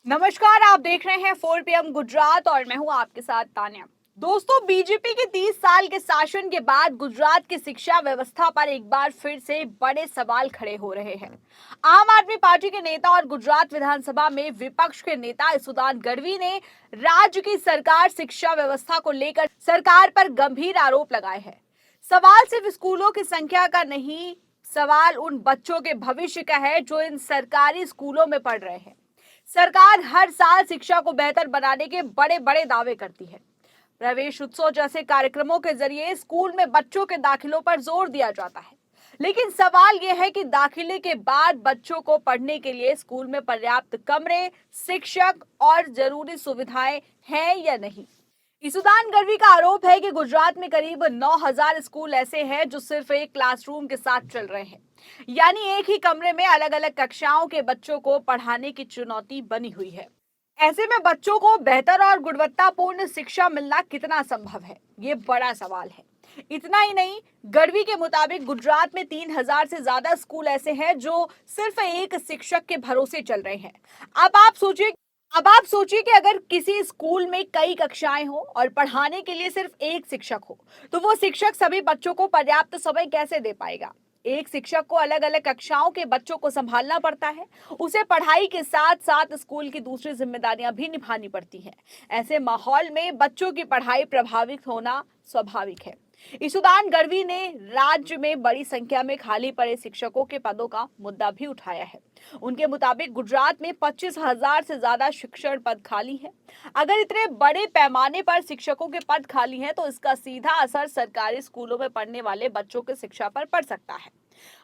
नमस्कार, आप देख रहे हैं 4 PM गुजरात और मैं हूं आपके साथ तान्या। दोस्तों, बीजेपी के 30 साल के शासन के बाद गुजरात की शिक्षा व्यवस्था पर एक बार फिर से बड़े सवाल खड़े हो रहे हैं। आम आदमी पार्टी के नेता और गुजरात विधानसभा में विपक्ष के नेता इसुदान गढ़वी ने राज्य की सरकार शिक्षा व्यवस्था को लेकर सरकार पर गंभीर आरोप लगाए हैं। सवाल सिर्फ स्कूलों की संख्या का नहीं, सवाल उन बच्चों के भविष्य का है जो इन सरकारी स्कूलों में पढ़ रहे हैं। सरकार हर साल शिक्षा को बेहतर बनाने के बड़े बड़े दावे करती है। प्रवेश उत्सव जैसे कार्यक्रमों के जरिए स्कूल में बच्चों के दाखिलों पर जोर दिया जाता है। लेकिन सवाल यह है कि दाखिले के बाद बच्चों को पढ़ने के लिए स्कूल में पर्याप्त कमरे, शिक्षक और जरूरी सुविधाएं हैं या नहीं। इसुदान गढ़वी का आरोप है कि गुजरात में करीब 9,000 स्कूल ऐसे हैं जो सिर्फ एक क्लासरूम के साथ चल रहे हैं, यानी एक ही कमरे में अलग अलग कक्षाओं के बच्चों को पढ़ाने की चुनौती बनी हुई है। ऐसे में बच्चों को बेहतर और गुणवत्तापूर्ण शिक्षा मिलना कितना संभव है, ये बड़ा सवाल है। इतना ही नहीं, गढ़वी के मुताबिक गुजरात में 3,000 से ज्यादा स्कूल ऐसे हैं जो सिर्फ एक शिक्षक के भरोसे चल रहे हैं। अब आप सोचिए अब आप सोचिए कि अगर किसी स्कूल में कई कक्षाएं हो और पढ़ाने के लिए सिर्फ एक शिक्षक हो, तो वो शिक्षक सभी बच्चों को पर्याप्त समय कैसे दे पाएगा। एक शिक्षक को अलग अलग कक्षाओं के बच्चों को संभालना पड़ता है। उसे पढ़ाई के साथ साथ स्कूल की दूसरी जिम्मेदारियां भी निभानी पड़ती हैं। ऐसे माहौल में बच्चों की पढ़ाई प्रभावित होना स्वाभाविक है। इसुदान गढ़वी ने राज्य में बड़ी संख्या में खाली पड़े शिक्षकों के पदों का मुद्दा भी उठाया है। उनके मुताबिक गुजरात में 25,000 से ज्यादा शिक्षण पद खाली हैं। अगर इतने बड़े पैमाने पर शिक्षकों के पद खाली हैं, तो इसका सीधा असर सरकारी स्कूलों में पढ़ने वाले बच्चों की शिक्षा पर पड़ सकता है।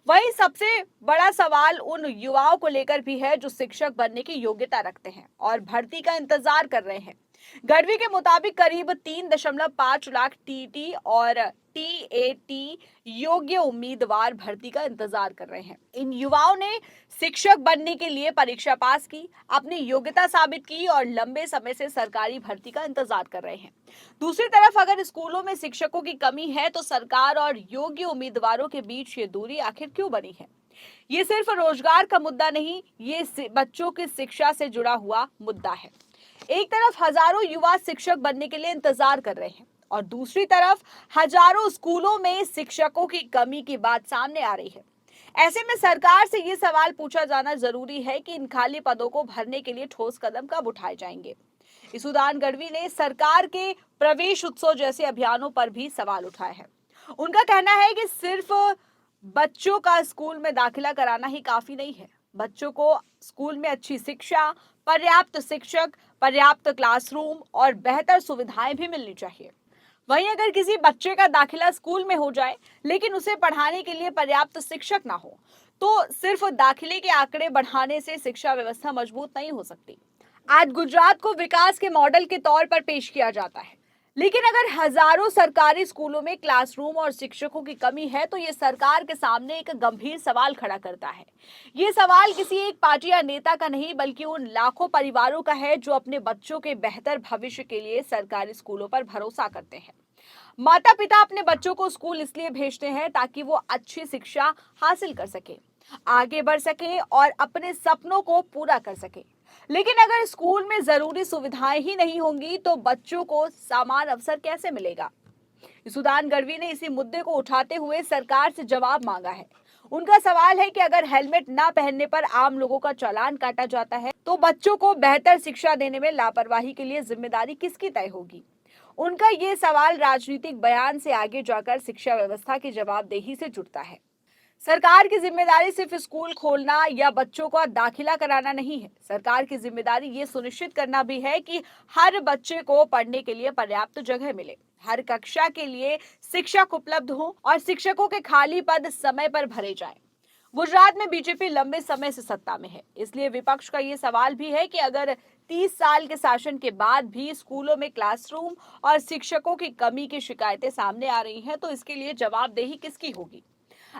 वहीं सबसे बड़ा सवाल उन युवाओं को लेकर भी है जो शिक्षक बनने की योग्यता रखते हैं और भर्ती का इंतजार कर रहे हैं। गढ़वी के मुताबिक करीब 3.5 लाख टीटी और टीएटी योग्य उम्मीदवार भर्ती का इंतजार कर रहे हैं। इन युवाओं ने शिक्षक बनने के लिए परीक्षा पास की, अपनी योग्यता साबित की और लंबे समय से सरकारी भर्ती का इंतजार कर रहे हैं। दूसरी तरफ अगर स्कूलों में शिक्षकों की कमी है, तो सरकार और योग्य उम्मीदवारों के बीच ये दूरी आखिर क्यों बनी है। ये सिर्फ रोजगार का मुद्दा नहीं, ये बच्चों की शिक्षा से जुड़ा हुआ मुद्दा है। एक तरफ हजारों युवा शिक्षक बनने के लिए इंतजार कर रहे हैं और दूसरी तरफ हजारों स्कूलों में शिक्षकों की कमी की बात सामने आ रही है। ऐसे में सरकार से ये सवाल पूछा जाना जरूरी है कि इन खाली पदों को भरने के लिए ठोस कदम कब उठाए जाएंगे। इसुदान गढ़वी ने सरकार के प्रवेश उत्सव जैसे अभियानों पर भी सवाल उठाए हैं। उनका कहना है कि सिर्फ बच्चों का स्कूल में दाखिला कराना ही काफी नहीं है। बच्चों को स्कूल में अच्छी शिक्षा, पर्याप्त शिक्षक, पर्याप्त क्लासरूम और बेहतर सुविधाएं भी मिलनी चाहिए। वहीं अगर किसी बच्चे का दाखिला स्कूल में हो जाए, लेकिन उसे पढ़ाने के लिए पर्याप्त शिक्षक ना हो, तो सिर्फ दाखिले के आंकड़े बढ़ाने से शिक्षा व्यवस्था मजबूत नहीं हो सकती। आज गुजरात को विकास के मॉडल के तौर पर पेश किया जाता है, लेकिन अगर हजारों सरकारी स्कूलों में क्लासरूम और शिक्षकों की कमी है, तो ये सरकार के सामने एक गंभीर सवाल खड़ा करता है। ये सवाल किसी एक पार्टी या नेता का नहीं, बल्कि उन लाखों परिवारों का है जो अपने बच्चों के बेहतर भविष्य के लिए सरकारी स्कूलों पर भरोसा करते हैं। माता पिता अपने बच्चों को स्कूल इसलिए भेजते हैं ताकि वो अच्छी शिक्षा हासिल कर सके, आगे बढ़ सके और अपने सपनों को पूरा कर सके। लेकिन अगर स्कूल में जरूरी सुविधाएं ही नहीं होंगी, तो बच्चों को समान अवसर कैसे मिलेगा। सुदान गढ़वी ने इसी मुद्दे को उठाते हुए सरकार से जवाब मांगा है। उनका सवाल है कि अगर हेलमेट ना पहनने पर आम लोगों का चालान काटा जाता है, तो बच्चों को बेहतर शिक्षा देने में लापरवाही के लिए जिम्मेदारी किसकी तय होगी। उनका ये सवाल राजनीतिक बयान से आगे जाकर शिक्षा व्यवस्था की जवाबदेही से जुड़ता है। सरकार की जिम्मेदारी सिर्फ स्कूल खोलना या बच्चों का दाखिला कराना नहीं है। सरकार की जिम्मेदारी ये सुनिश्चित करना भी है कि हर बच्चे को पढ़ने के लिए पर्याप्त जगह मिले, हर कक्षा के लिए शिक्षक उपलब्ध हो और शिक्षकों के खाली पद समय पर भरे जाएं। गुजरात में बीजेपी लंबे समय से सत्ता में है, इसलिए विपक्ष का ये सवाल भी है कि अगर 30 साल के शासन के बाद भी स्कूलों में क्लासरूम और शिक्षकों की कमी की शिकायतें सामने आ रही हैं, तो इसके लिए जवाबदेही किसकी होगी।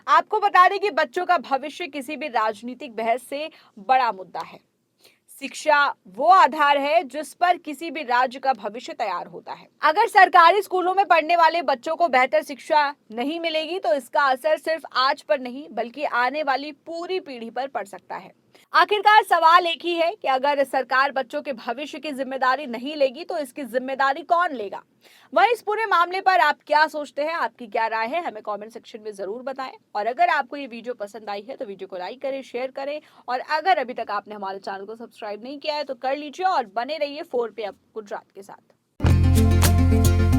आपको बता दें कि बच्चों का भविष्य किसी भी राजनीतिक बहस से बड़ा मुद्दा है। शिक्षा वो आधार है जिस पर किसी भी राज्य का भविष्य तैयार होता है। अगर सरकारी स्कूलों में पढ़ने वाले बच्चों को बेहतर शिक्षा नहीं मिलेगी, तो इसका असर सिर्फ आज पर नहीं, बल्कि आने वाली पूरी पीढ़ी पर पड़ सकता है। आखिरकार सवाल एक ही है कि अगर सरकार बच्चों के भविष्य की जिम्मेदारी नहीं लेगी तो इसकी जिम्मेदारी कौन लेगा। वहीं इस पूरे मामले पर आप क्या सोचते हैं, आपकी क्या राय है, हमें कमेंट सेक्शन में जरूर बताएं। और अगर आपको ये वीडियो पसंद आई है तो वीडियो को लाइक करें, शेयर करें, और अगर अभी तक आपने हमारे चैनल को सब्सक्राइब नहीं किया है तो कर लीजिए और बने रहिए 4 PM गुजरात के साथ।